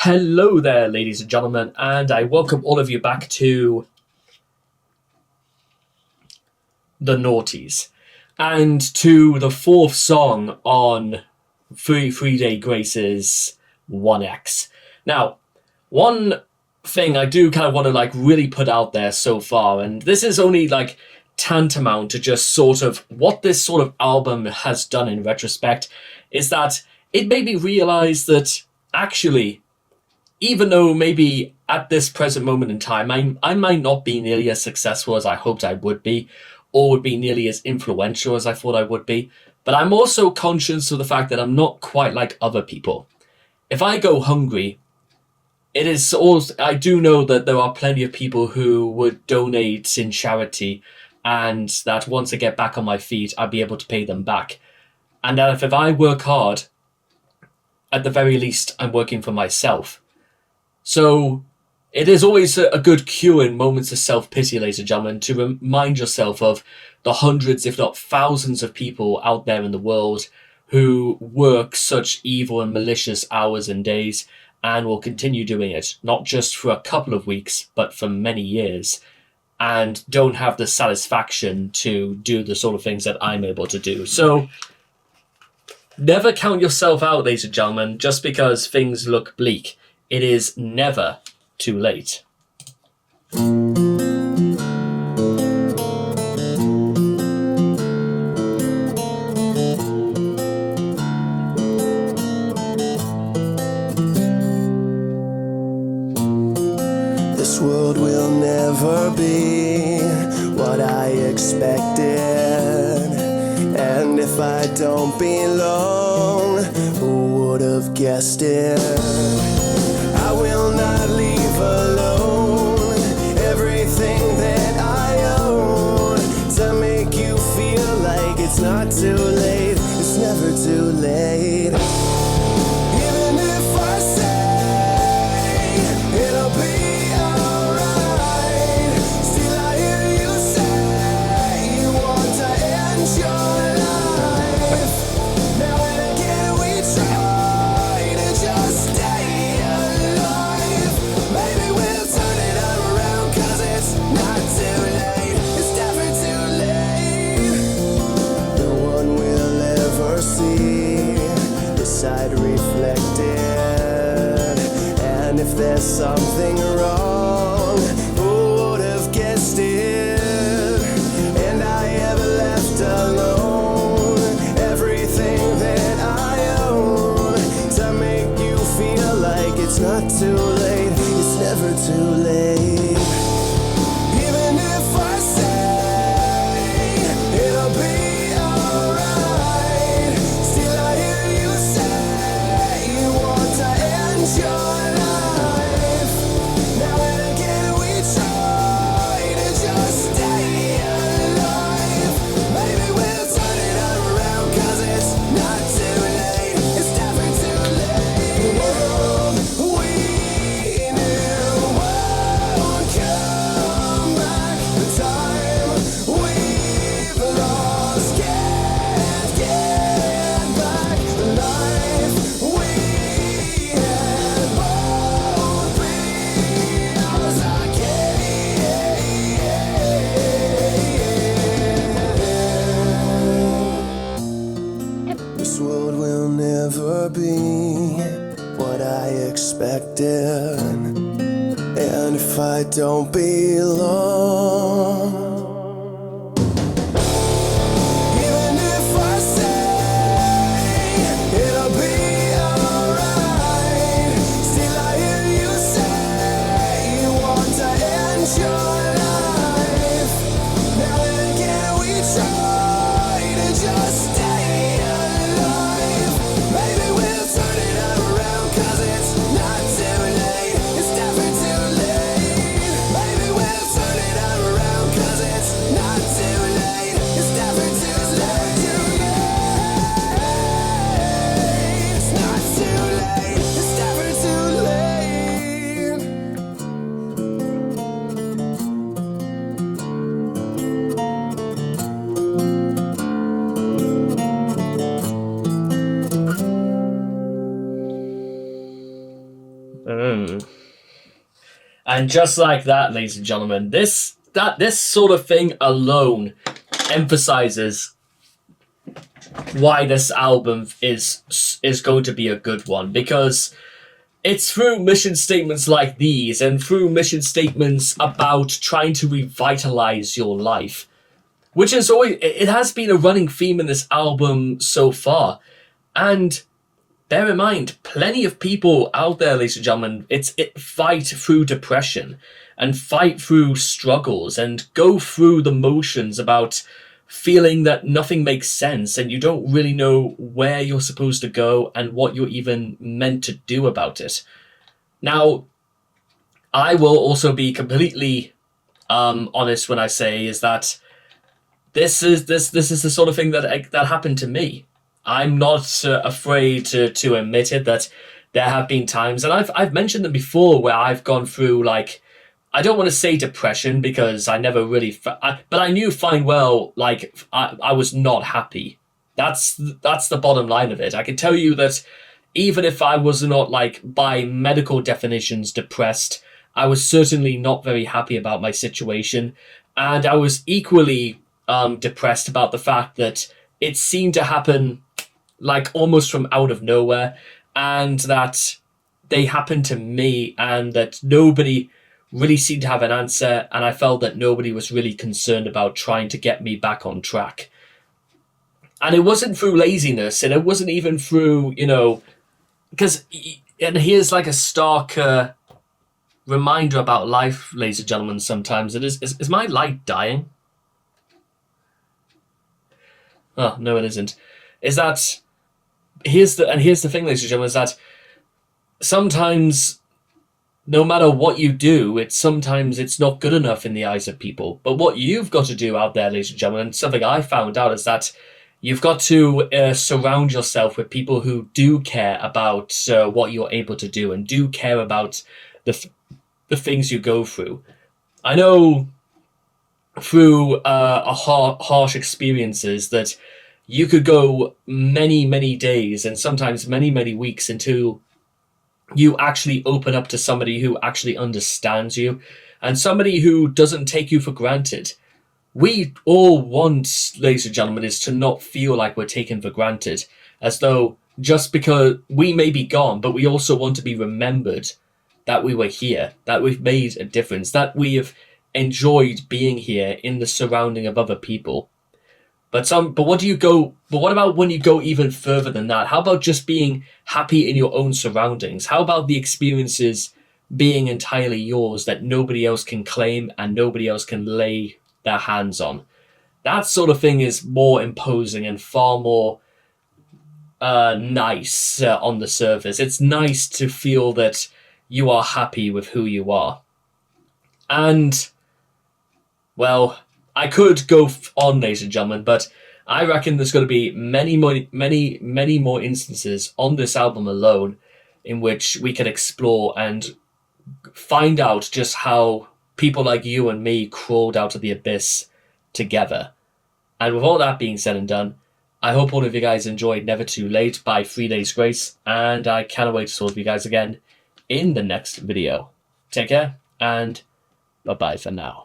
Hello there, ladies and gentlemen, and I welcome all of you back to the Naughties and to the fourth song on Free Day Grace's 1X. Now, one thing I do kind of want to really put out there so far, and this is only tantamount to just sort of what this sort of album has done in retrospect, is that it made me realize that actually, even though maybe at this present moment in time, I might not be nearly as successful as I hoped I would be, or would be nearly as influential as I thought I would be, but I'm also conscious of the fact that I'm not quite like other people. If I go hungry, it is also, I do know that there are plenty of people who would donate in charity, and that once I get back on my feet, I'll be able to pay them back. And that if I work hard, at the very least, I'm working for myself. So it is always a good cue in moments of self-pity, ladies and gentlemen, to remind yourself of the hundreds, if not thousands, of people out there in the world who work such evil and malicious hours and days and will continue doing it, not just for a couple of weeks, but for many years, and don't have the satisfaction to do the sort of things that I'm able to do. So never count yourself out, ladies and gentlemen, just because things look bleak. It is never too late. This world will never be what I expected, and if I don't belong, who would have guessed it? I will not leave alone everything that I own to make you feel like it's not too late. It's never too late. Even if I say it'll be alright, still I hear you say you want to end your life. Now and again we try to just stay alive. Maybe we'll turn it around, 'cause it's not too late. It's never too late. No one will ever see this side reflected, and if there's something wrong, who would have guessed it? And I have left alone everything that I own to make you feel like it's not too late. It's never too late. Even if I say it'll be alright, still I hear you say you want to end your life. Now and again we try to just stay alive. Maybe we'll turn it around, 'cause it's not too late. It's never too late. The world we knew won't come back. The time we've lost can't get back. The life we had won't be ours again. This world will never be what I expected, and if I don't belong, even if I say it'll be alright, still I hear you say you want to end your life. Now and again we try to just stay alive. Maybe we'll turn it around, 'cause it's not too late. It's never too late. Maybe we'll turn it around, 'cause it's not too late. It's never too late. It's not too late. It's never too late. And just like that, ladies and gentlemen, this sort of thing alone emphasizes why this album is going to be a good one, because it's through mission statements like these and through mission statements about trying to revitalize your life, which is always, it has been a running theme in this album so far. And bear in mind, plenty of people out there, ladies and gentlemen, fight through depression and fight through struggles and go through the motions about feeling that nothing makes sense and you don't really know where you're supposed to go and what you're even meant to do about it. Now, I will also be completely honest when I say is that this is the sort of thing that happened to me. I'm not afraid to admit it, that there have been times, and I've mentioned them before, where I've gone through, like, I don't want to say depression because I never really, but I knew fine well, like, I was not happy. That's the bottom line of it. I can tell you that even if I was not, like, by medical definitions depressed, I was certainly not very happy about my situation, and I was equally depressed about the fact that it seemed to happen like almost from out of nowhere, and that they happened to me, and that nobody really seemed to have an answer, and I felt that nobody was really concerned about trying to get me back on track. And it wasn't through laziness, and it wasn't even through, because, and here's like a stark reminder about life, ladies and gentlemen, sometimes. Is my light dying? Oh, no, it isn't. Is that, here's the thing, ladies and gentlemen, is that sometimes, no matter what you do, sometimes it's not good enough in the eyes of people. But what you've got to do out there, ladies and gentlemen, and something I found out, is that you've got to surround yourself with people who do care about what you're able to do and do care about the things you go through. I know through harsh experiences that you could go many, many days and sometimes many, many weeks until you actually open up to somebody who actually understands you and somebody who doesn't take you for granted. We all want, ladies and gentlemen, is to not feel like we're taken for granted, as though just because we may be gone, but we also want to be remembered that we were here, that we've made a difference, that we have enjoyed being here in the surrounding of other people. But what about when you go even further than that? How about just being happy in your own surroundings? How about the experiences being entirely yours that nobody else can claim and nobody else can lay their hands on? That sort of thing is more imposing and far more nice on the surface. It's nice to feel that you are happy with who you are. And, well, I could go on, ladies and gentlemen, but I reckon there's going to be many more instances on this album alone in which we can explore and find out just how people like you and me crawled out of the abyss together. And with all that being said and done, I hope all of you guys enjoyed Never Too Late by 3 Days Grace, and I cannot wait to talk to you guys again in the next video. Take care, and bye-bye for now.